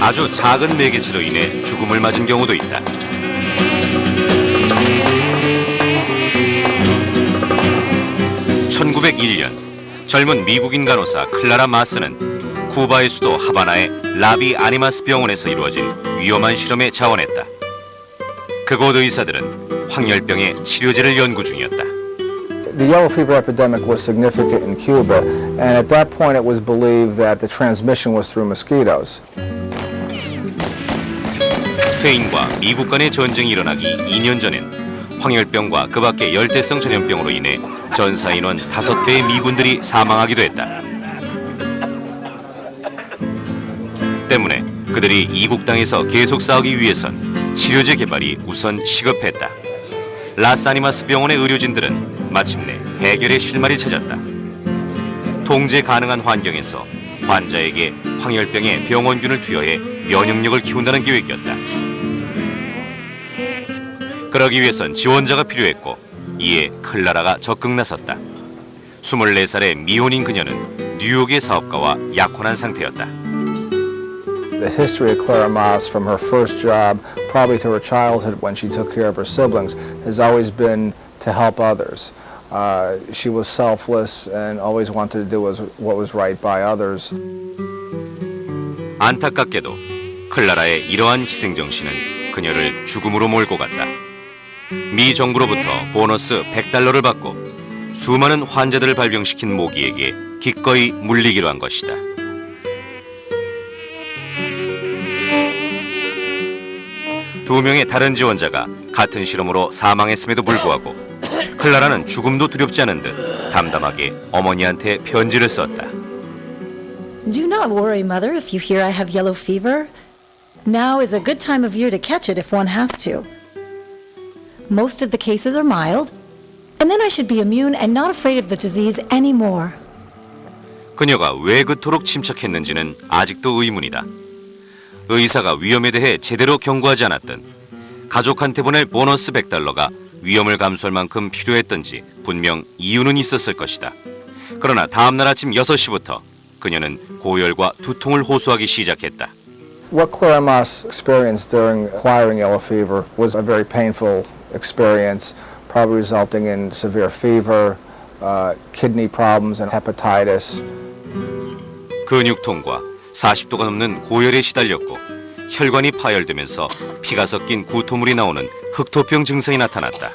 아주 작은 매개치로 인해 죽음을 맞은 경우도 있다. (1901년) 젊은 미국인 간호사 클라라 마스는 쿠바의 수도 하바나의 라비 아니마스 병원에서 이루어진 위험한 실험에 자원했다. 그곳 의사들은 황열병의 치료제를 연구 중이었다. The yellow fever epidemic was significant in Cuba, and at that point it was believed that the transmission was through mosquitoes. 스페인과 미국 간의 전쟁이 일어나기 2년 전엔 황열병과 그 밖의 열대성 전염병으로 인해 전사 인원 5배의 미군들이 사망하기도 했다. 때문에 그들이 이국 땅에서 계속 싸우기 위해선 치료제 개발이 우선 시급했다. 라스아니마스 병원의 의료진들은 마침내 해결의 실마리를 찾았다. 통제 가능한 환경에서 환자에게 황열병의 병원균을 투여해 면역력을 키운다는 계획이었다. 그러기 위해선 지원자가 필요했고 이에 클라라가 적극 나섰다. 24살의 미혼인 그녀는 뉴욕의 사업가와 약혼한 상태였다. The history of Clara Mas from her first job, probably to her childhood when she took care of her siblings, has always been to help others. She was selfless and always wanted to do what was right by others. 안타깝게도 클라라의 이러한 희생정신은 그녀를 죽음으로 몰고 갔다. 미 정부로부터 보너스 $100를 받고 수많은 환자들을 발병시킨 모기에게 기꺼이 물리기로 한 것이다. 두 명의 다른 지원자가 같은 실험으로 사망했음에도 불구하고 클라라는 죽음도 두렵지 않은 듯 담담하게 어머니한테 편지를 썼다. Do not worry, Mother, if you hear I have yellow fever. Now is a good time of year to catch it if one has to. Most of the cases are mild, and then I should be immune and not afraid of the disease anymore. 그녀가 왜 그토록 침착했는지는 아직도 의문이다. 의사가 위험에 대해 제대로 경고하지 않았든 가족한테 보낼 보너스 $100가 위험을 감수할 만큼 필요했던지 분명 이유는 있었을 것이다. 그러나 다음날 아침 6시부터 그녀는 고열과 두통을 호소하기 시작했다. What Clara Mas experienced during acquiring yellow fever was a very painful experience, probably resulting in severe fever, kidney problems, and hepatitis. 근육통과 40도가 넘는 고열에 시달렸고 혈관이 파열되면서 피가 섞인 구토물이 나오는 흑토병 증상이 나타났다.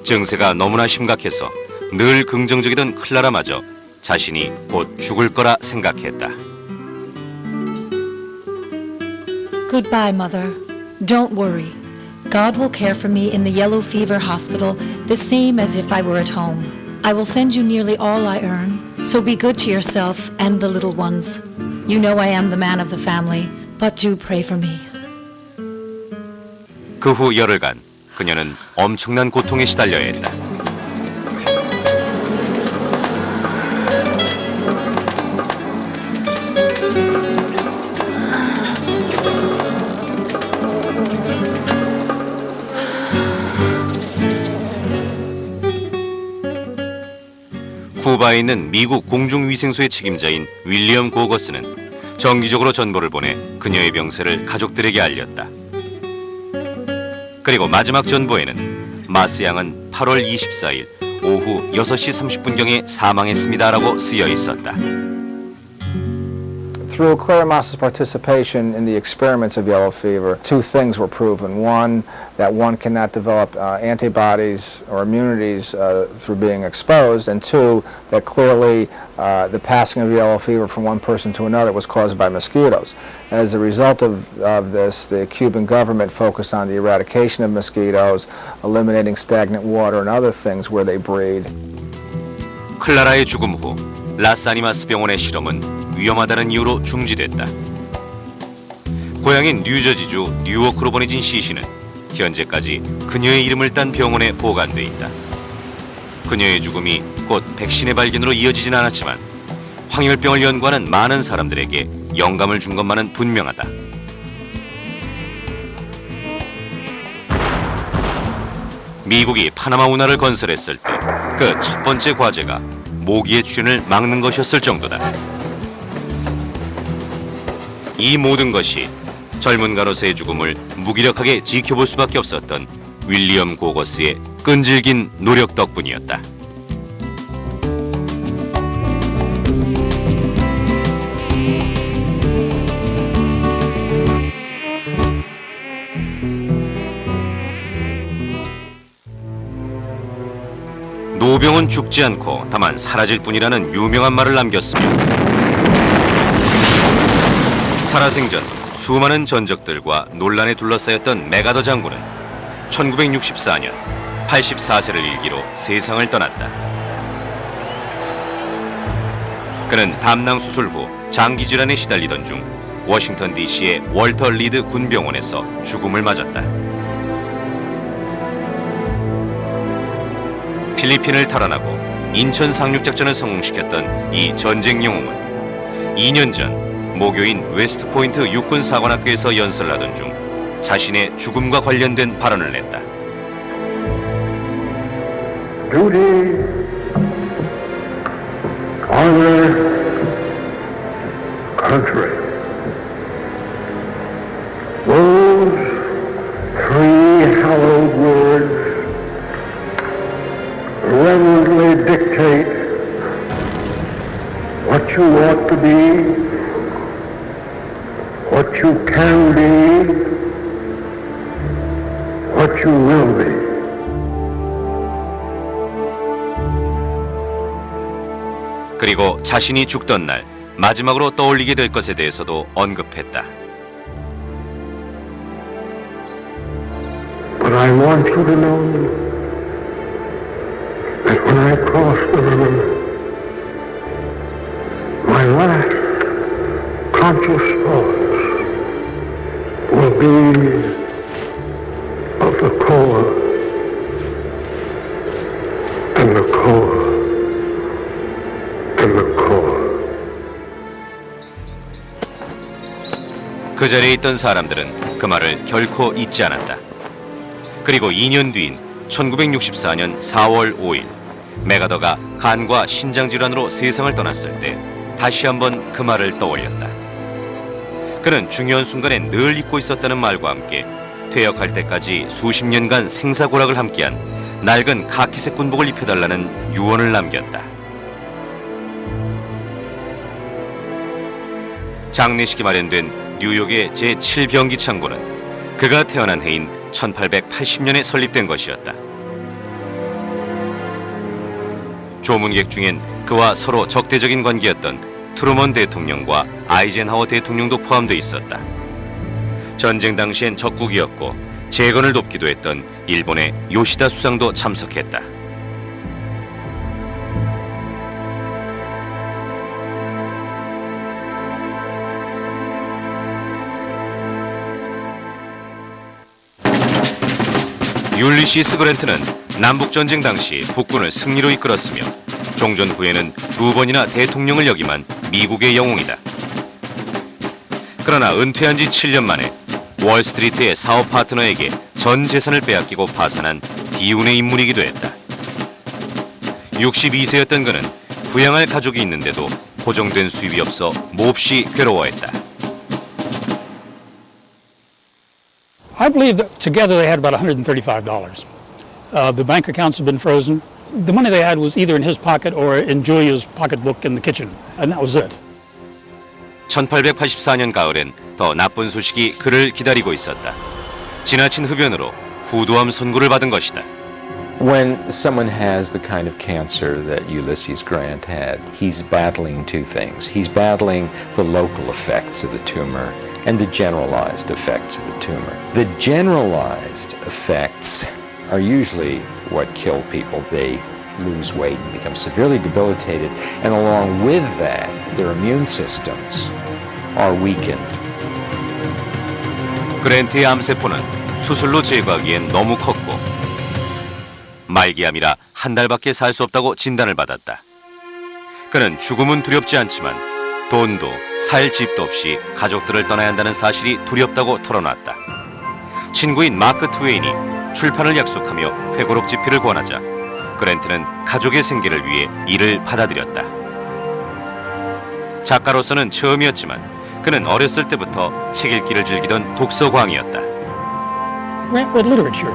증세가 너무나 심각해서 늘 긍정적이던 클라라마저 자신이 곧 죽을 거라 생각했다. Goodbye, Mother. Don't worry. God will care for me in the yellow fever hospital the same as if I were at home. I will send you nearly all I earn, so be good to yourself and the little ones. You know I am the man of the family, but do pray for me. 그 후 열흘간 그녀는 엄청난 고통에 시달려야 했다. 쿠바에 있는 미국 공중위생소의 책임자인 윌리엄 고거스는 정기적으로 전보를 보내 그녀의 병세를 가족들에게 알렸다. 그리고 마지막 전보에는 마스 양은 8월 24일 오후 6시 30분경에 사망했습니다라고 쓰여 있었다. Through Clara Mas's participation in the experiments of yellow fever, two things were proven. One, that one cannot develop antibodies or immunities through being exposed, and two, that clearly the passing of yellow fever from one person to another was caused by mosquitoes. As a result of this, the Cuban government focused on the eradication of mosquitoes, eliminating stagnant water and other things where they breed. 클라라의 죽음 후 라스아니마스 병원의 실험은 위험하다는 이유로 중지됐다. 고향인 뉴저지주 뉴워크로 보내진 시신은 현재까지 그녀의 이름을 딴 병원에 보관돼 있다. 그녀의 죽음이 곧 백신의 발견으로 이어지진 않았지만 황열병을 연구하는 많은 사람들에게 영감을 준 것만은 분명하다. 미국이 파나마 운하를 건설했을 때 그 첫 번째 과제가 모기의 출현을 막는 것이었을 정도다. 이 모든 것이 젊은 간호사의 죽음을 무기력하게 지켜볼 수밖에 없었던 윌리엄 고거스의 끈질긴 노력 덕분이었다. 노병은 죽지 않고 다만 사라질 뿐이라는 유명한 말을 남겼으며 살아생전 수많은 전적들과 논란에 둘러싸였던 메가더 장군은 1964년 84세를 일기로 세상을 떠났다. 그는 담낭 수술 후 장기 질환에 시달리던 중 워싱턴 DC의 월터 리드 군병원에서 죽음을 맞았다. 필리핀을 탈환하고 인천 상륙작전을 성공시켰던 이 전쟁 영웅은 2년 전 모교인 웨스트포인트 육군사관학교에서 연설하던 중 자신의 죽음과 관련된 발언을 냈다. Duty, honor, country. Those three hallowed words reverently dictate what you ought to be, what you can be, what you will be. 그리고 자신이 죽던 날 마지막으로 떠올리게 될 것에 대해서도 언급했다. But I want you to know that when I cross the river, my last conscious thoughts will be of the Corps and the Corps and the Corps. 그 자리에 있던 사람들은 그 말을 결코 잊지 않았다. 그리고 2년 뒤인 1964년 4월 5일 메가더가 간과 신장 질환으로 세상을 떠났을 때 다시 한번 그 말을 떠올렸다. 그는 중요한 순간에 늘 잊고 있었다는 말과 함께 퇴역할 때까지 수십 년간 생사고락을 함께한 낡은 카키색 군복을 입혀달라는 유언을 남겼다. 장례식이 마련된 뉴욕의 제7병기 창고는 그가 태어난 해인 1880년에 설립된 것이었다. 조문객 중엔 그와 서로 적대적인 관계였던 트루먼 대통령과 아이젠하워 대통령도 포함되어 있었다. 전쟁 당시엔 적국이었고 재건을 돕기도 했던 일본의 요시다 수상도 참석했다. 율리시스 그랜트는 남북전쟁 당시 북군을 승리로 이끌었으며 종전 후에는 2번이나 대통령을 역임한 미국의 영웅이다. 그러나 은퇴한 지 7년 만에 월스트리트의 사업 파트너에게 전 재산을 빼앗기고 파산한 비운의 인물이기도 했다. 62세였던 그는 부양할 가족이 있는데도 고정된 수입이 없어 몹시 괴로워했다. I believe that together they had about $135. The bank accounts had been frozen. The money they had was either in his pocket or in Julia's pocketbook in the kitchen, and that was it. 1884년 가을엔 더 나쁜 소식이 그를 기다리고 있었다. 지나친 흡연으로 후두암 선고를 받은 것이다. When someone has the kind of cancer that Ulysses Grant had, he's battling two things. He's battling the local effects of the tumor and the generalized effects of the tumor. The generalized effects are usually what kill people. They lose weight and become severely debilitated, and along with that, their immune systems are weakened. 그랜트의 암세포는 수술로 제거하기엔 너무 컸고 말기암이라 한 달밖에 살 수 없다고 진단을 받았다. 그는 죽음은 두렵지 않지만 돈도 살 집도 없이 가족들을 떠나야 한다는 사실이 두렵다고 털어놨다. 친구인 마크 트웨인이 출판을 약속하며 회고록 집필을 권하자 그랜트는 가족의 생계를 위해 이를 받아들였다. 작가로서는 처음이었지만 그는 어렸을 때부터 책 읽기를 즐기던 독서광이었다. Grant read literature,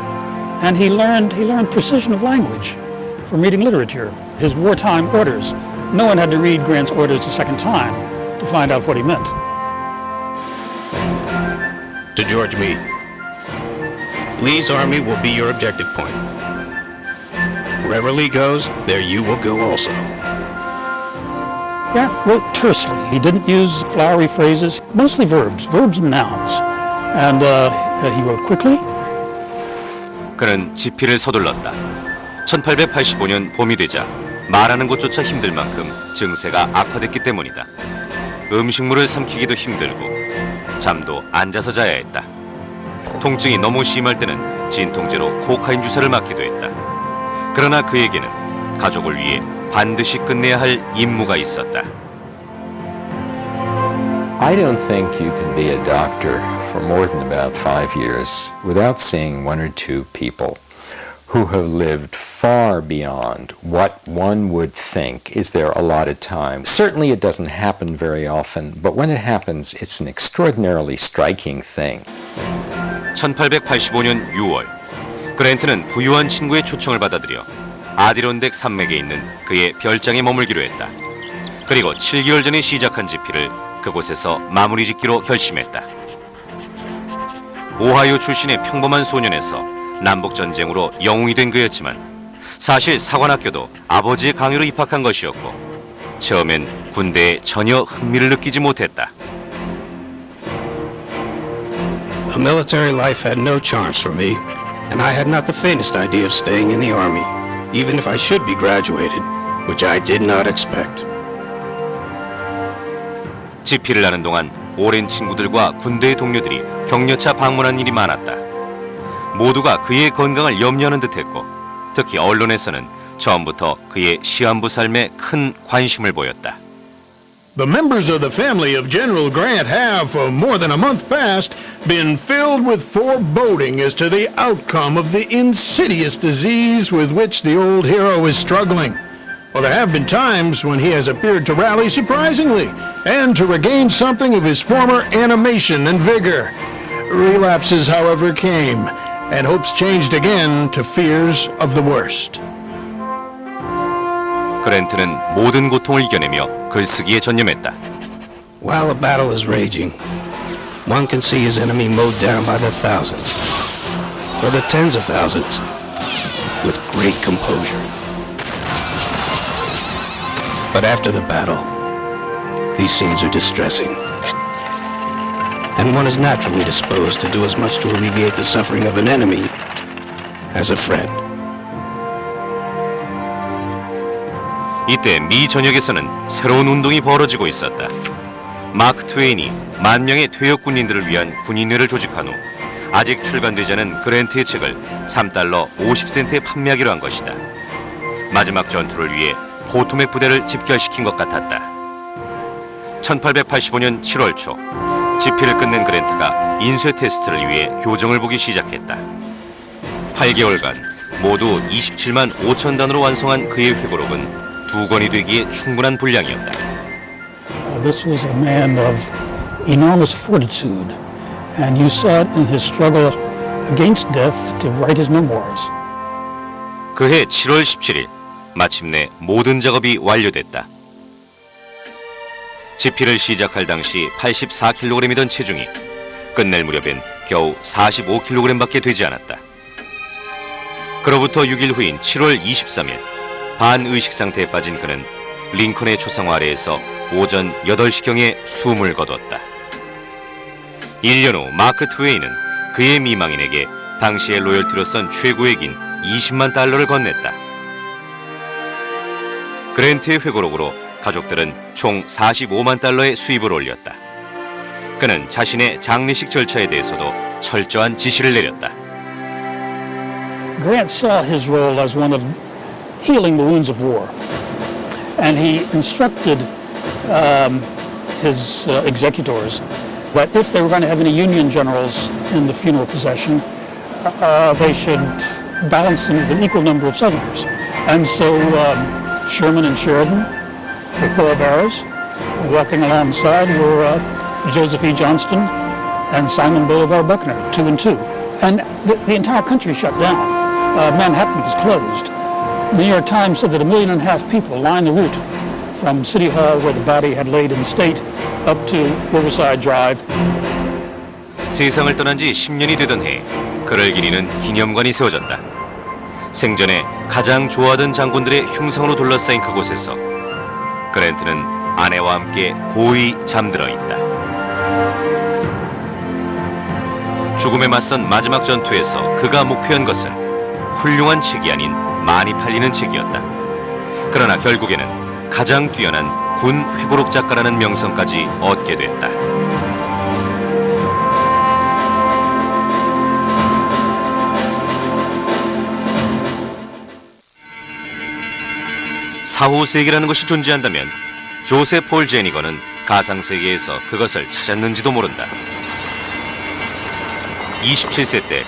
and he learned precision of language from reading literature. His wartime orders. No one had to read Grant's orders a second time to find out what he meant. To George Meade. Lee's army will be your objective point. Wherever Lee goes, there you will go also. Grant wrote tersely. He didn't use flowery phrases, mostly verbs and nouns. And he wrote quickly. 그는 지피를 서둘렀다. 1885년 봄이 되자 말하는 것조차 힘들 만큼 증세가 악화됐기 때문이다. 음식물을 삼키기도 힘들고 잠도 앉아서 자야 했다. 통증이 너무 심할 때는 진통제로 코카인 주사를 맞기도 했다. 그러나 그에게는 가족을 위해 반드시 끝내야 할 임무가 있었다. I don't think you can be a doctor for more than about 5 years without seeing one or two people who have lived far beyond what one would think is their allotted time. Certainly it doesn't happen very often, but when it happens, it's an extraordinarily striking thing. 1885년 6월, 그랜트는 부유한 친구의 초청을 받아들여 아디론덱 산맥에 있는 그의 별장에 머물기로 했다. 그리고 7개월 전에 시작한 집필을 그곳에서 마무리 짓기로 결심했다. 오하이오 출신의 평범한 소년에서 남북전쟁으로 영웅이 된 그였지만 사실 사관학교도 아버지의 강요로 입학한 것이었고 처음엔 군대에 전혀 흥미를 느끼지 못했다. A military life had no charms for me, and I had not the faintest idea of staying in the army, even if I should be graduated, which I did not expect. 집필을 하는 동안 오랜 친구들과 군대의 동료들이 격려차 방문한 일이 많았다. 모두가 그의 건강을 염려하는 듯했고 특히 언론에서는 처음부터 그의 시한부 삶에 큰 관심을 보였다. The members of the family of General Grant have, for more than a month past, been filled with foreboding as to the outcome of the insidious disease with which the old hero is struggling. Well, there have been times when he has appeared to rally surprisingly and to regain something of his former animation and vigor. Relapses, however, came, and hopes changed again to fears of the worst. 그랜트는 모든 고통을 이겨내며 글쓰기에 전념했다. While a battle is raging, one can see his enemy mowed down by the thousands, or the tens of thousands, with great composure. But after the battle, these scenes are distressing, and one is naturally disposed to do as much to alleviate the suffering of an enemy as a friend. 이때 미 전역에서는 새로운 운동이 벌어지고 있었다. 마크 트웨인이 만 명의 퇴역 군인들을 위한 군인회를 조직한 후 아직 출간되지 않은 그랜트의 책을 $3 50센트에 판매하기로 한 것이다. 마지막 전투를 위해 포토맥 부대를 집결시킨 것 같았다. 1885년 7월 초 집필을 끝낸 그랜트가 인쇄 테스트를 위해 교정을 보기 시작했다. 8개월간 모두 27만 5천 단으로 완성한 그의 회고록은 2권이 되기에 충분한 분량이었다. This was a man of enormous fortitude, and you saw it in his struggle against death to write his memoirs. 그해 7월 17일 마침내 모든 작업이 완료됐다. 집필을 시작할 당시 84kg이던 체중이 끝낼 무렵엔 겨우 45kg밖에 되지 않았다. 그로부터 6일 후인 7월 23일 반의식 상태에 빠진 그는 링컨의 초상화 아래에서 오전 8시경에 숨을 거뒀다. 1년 후 마크 트웨인은 그의 미망인에게 당시의 로열티로선 최고액인 $200,000를 건넸다. 그랜트의 회고록으로 가족들은 총 $450,000의 수입을 올렸다. 그는 자신의 장례식 절차에 대해서도 철저한 지시를 내렸다. Grant saw his role as one of healing the wounds of war, and he instructed his executors that if they were going to have any Union generals in the funeral procession, they should balance them with an equal number of Southerners. And so Sherman and Sheridan, the pallbearers, walking alongside, were Joseph E. Johnston and Simon Bolivar Buckner, 2 and 2. And the entire country shut down. Manhattan was closed. The New York Times said that 1.5 million people lined the route from City Hall, where the body had laid in state, up to Riverside Drive. 세상을 떠난 지 10년이 되던 해 그를 기리는 기념관이 세워졌다. 생전에 가장 좋아하던 장군들의 흉상으로 둘러싸인 그곳에서 그랜트는 아내와 함께 고이 잠들어 있다. 죽음에 맞선 마지막 전투에서 그가 목표한 것은 훌륭한 책이 아닌 많이 팔리는 책이었다. 그러나 결국에는 가장 뛰어난 군 회고록 작가라는 명성까지 얻게 됐다. 사후세계라는 것이 존재한다면 조셉 폴 제니건은 가상세계에서 그것을 찾았는지도 모른다. 27세 때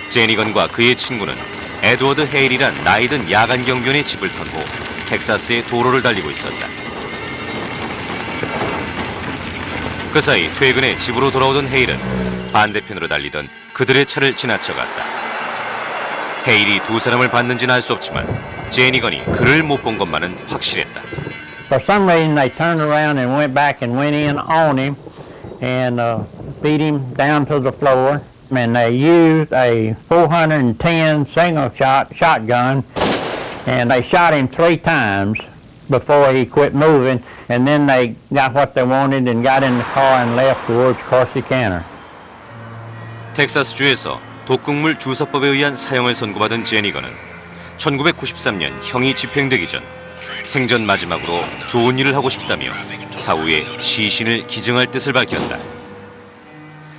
제니건과 그의 친구는 에드워드 헤일이란 나이든 야간 경비원의 집을 턴 후 텍사스의 도로를 달리고 있었다. 그 사이 퇴근에 집으로 돌아오던 헤일은 반대편으로 달리던 그들의 차를 지나쳐갔다. 헤일이 두 사람을 봤는지는 알 수 없지만 제니건이 그를 못 본 것만은 확실했다. For some reason, they turned around and went back and went in on him and beat him down to the floor. And they used a 410 single-shot shotgun, and they shot him 3 times before he quit moving. And then they got what they wanted and got in the car and left towards Corsicana. 텍사스주에서 독극물 주사법에 의한 사형을 선고받은 제니건은 1993년 형이 집행되기 전 생전 마지막으로 좋은 일을 하고 싶다며 사후에 시신을 기증할 뜻을 밝혔다.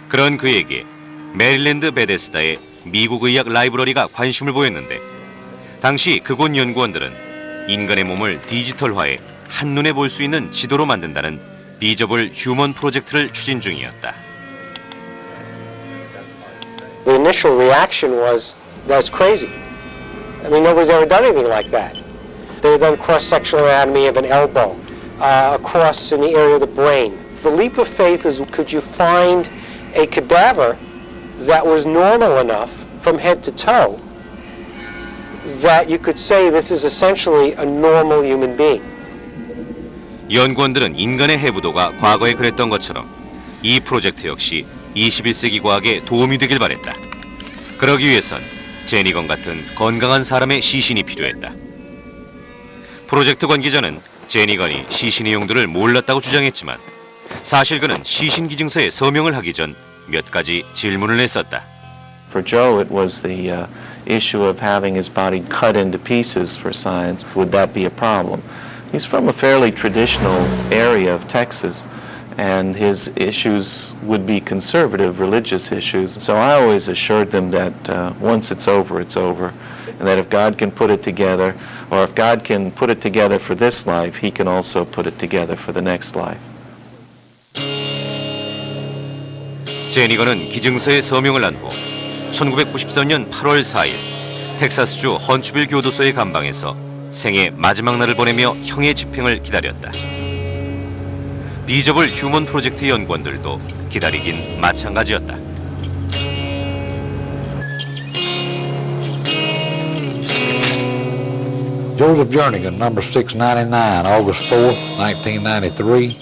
그런 그에게 메릴랜드 베데스다의 미국 의학 라이브러리가 관심을 보였는데 당시 그곳 연구원들은 인간의 몸을 디지털화해 한눈에 볼 수 있는 지도로 만든다는 비저블 휴먼 프로젝트를 추진 중이었다. The initial reaction was, that's crazy. I mean, nobody's ever done anything like that. They had done cross-sectional anatomy of an elbow, across in the area of the brain. The leap of faith is, could you find a cadaver that was normal enough from head to toe that you could say this is essentially a normal human being? 연구원들은 인간의 해부도가 과거에 그랬던 것처럼 이 프로젝트 역시 21세기 과학에 도움이 되길 바랬다. 그러기 위해선 제니건 같은 건강한 사람의 시신이 필요했다. 프로젝트 관계자는 제니건이 시신의 용도를 몰랐다고 주장했지만 사실 그는 시신 기증서에 서명을 하기 전 몇 가지 질문을 했었다. For Joe, it was the issue of having his body cut into pieces for science. Would that be a problem? He's from a fairly traditional area of Texas, and his issues would be conservative religious issues. So I always assured them that once it's over, and that if God can put it together, or if God can put it together for this life, he can also put it together for the next life. 제니건은 기증서에 서명을 한 후 1993년 8월 4일 텍사스주 헌츠빌 교도소의 감방에서 생애 마지막 날을 보내며 형의 집행을 기다렸다. 비저블 휴먼 프로젝트 연구원들도 기다리긴 마찬가지였다. Joseph Jernigan, number 699, August 4th, 1993,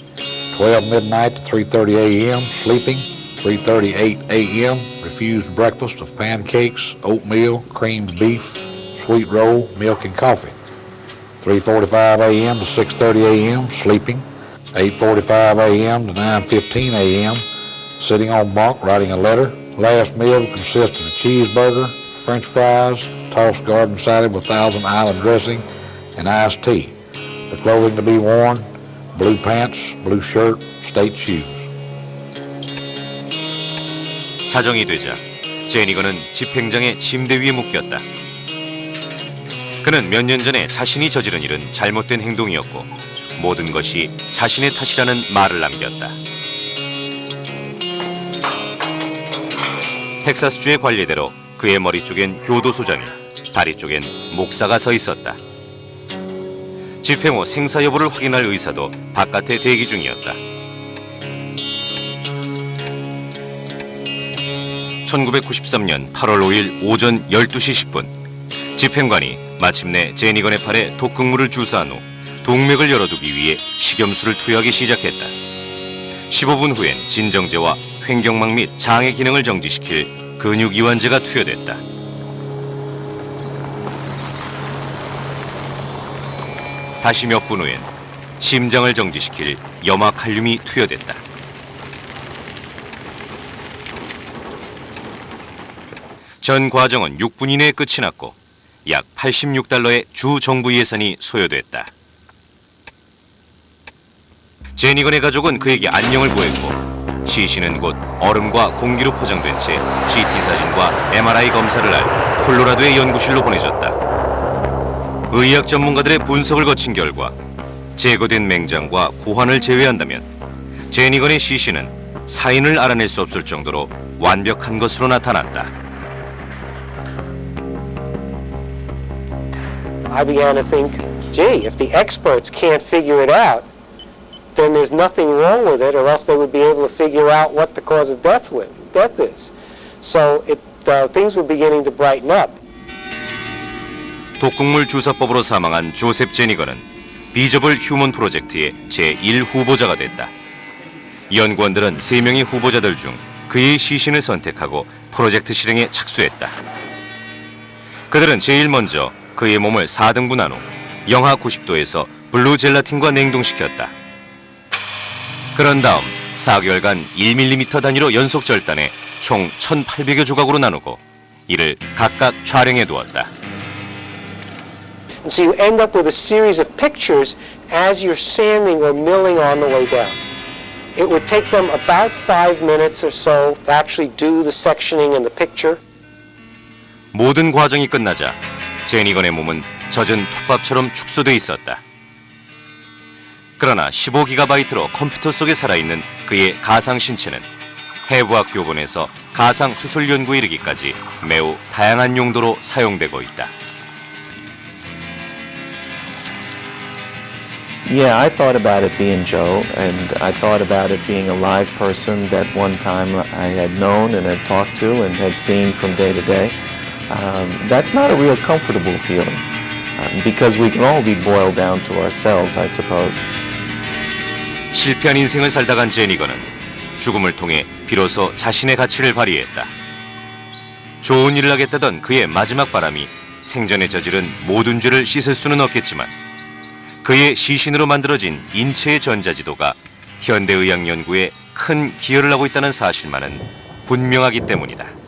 12 midnight to 3:30 a.m., sleeping. 3:38 a.m., refused breakfast of pancakes, oatmeal, creamed beef, sweet roll, milk, and coffee. 3:45 a.m. to 6:30 a.m., sleeping. 8:45 a.m. to 9:15 a.m., sitting on bunk, writing a letter. Last meal consists of a cheeseburger, French fries, tossed garden salad with Thousand Island dressing, and iced tea. The clothing to be worn, blue pants, blue shirt, state shoes. 자정이 되자 제니건은 집행장의 침대 위에 묶였다. 그는 몇 년 전에 자신이 저지른 일은 잘못된 행동이었고 모든 것이 자신의 탓이라는 말을 남겼다. 텍사스주의 관례대로 그의 머리 쪽엔 교도소장이, 다리 쪽엔 목사가 서 있었다. 집행 후 생사 여부를 확인할 의사도 바깥에 대기 중이었다. 1993년 8월 5일 오전 12시 10분 집행관이 마침내 제니건의 팔에 독극물을 주사한 후 동맥을 열어두기 위해 식염수를 투여하기 시작했다. 15분 후엔 진정제와 횡격막 및 장의 기능을 정지시킬 근육이완제가 투여됐다. 다시 몇 분 후엔 심장을 정지시킬 염화칼륨이 투여됐다. 전 과정은 6분 이내에 끝이 났고 약 86달러의 주 정부 예산이 소요됐다. 제니건의 가족은 그에게 안녕을 보였고 시신은 곧 얼음과 공기로 포장된 채 CT 사진과 MRI 검사를 할 콜로라도의 연구실로 보내졌다. 의학 전문가들의 분석을 거친 결과 제거된 맹장과 고환을 제외한다면 제니건의 시신은 사인을 알아낼 수 없을 정도로 완벽한 것으로 나타났다. I began to think, gee, if the experts can't figure it out, then there's nothing wrong with it, or else they would be able to figure out what the cause of death is. So things were beginning to brighten up. 독극물 주사법으로 사망한 조셉 제니건은 비저블 휴먼 프로젝트의 제1후보자가 됐다. 연구원들은 3명의 후보자들 중 그의 시신을 선택하고 프로젝트 실행에 착수했다. 그들은 제일 먼저 그의 몸을 4등분한 후 영하 90도에서 블루 젤라틴과 냉동시켰다. 그런 다음 4개월간 1mm 단위로 연속 절단해 총 1,800여 조각으로 나누고 이를 각각 촬영해 두었다. And so you end up with a series of pictures as you're sanding or milling on the way down. It would take them about 5 minutes or so to actually do the sectioning and the picture. 모든 과정이 끝나자 제니건의 몸은 젖은 톱밥처럼 축소돼 있었다. 그러나 15GB로 컴퓨터 속에 살아있는 그의 가상 신체는 해부학 교본에서 가상 수술 연구에 이르기까지 매우 다양한 용도로 사용되고 있다. Yeah, I thought about it being Joe, and I thought about it being a live person that one time I had known and had talked to and had seen from day to day. That's not a real comfortable feeling, because we can all be boiled down to ourselves, I suppose. 실패한 인생을 살다 간 제니건은 죽음을 통해 비로소 자신의 가치를 발휘했다. 좋은 일을 하겠다던 그의 마지막 바람이 생전에 저지른 모든 죄를 씻을 수는 없겠지만 그의 시신으로 만들어진 인체의 전자지도가 현대의학 연구에 큰 기여를 하고 있다는 사실만은 분명하기 때문이다.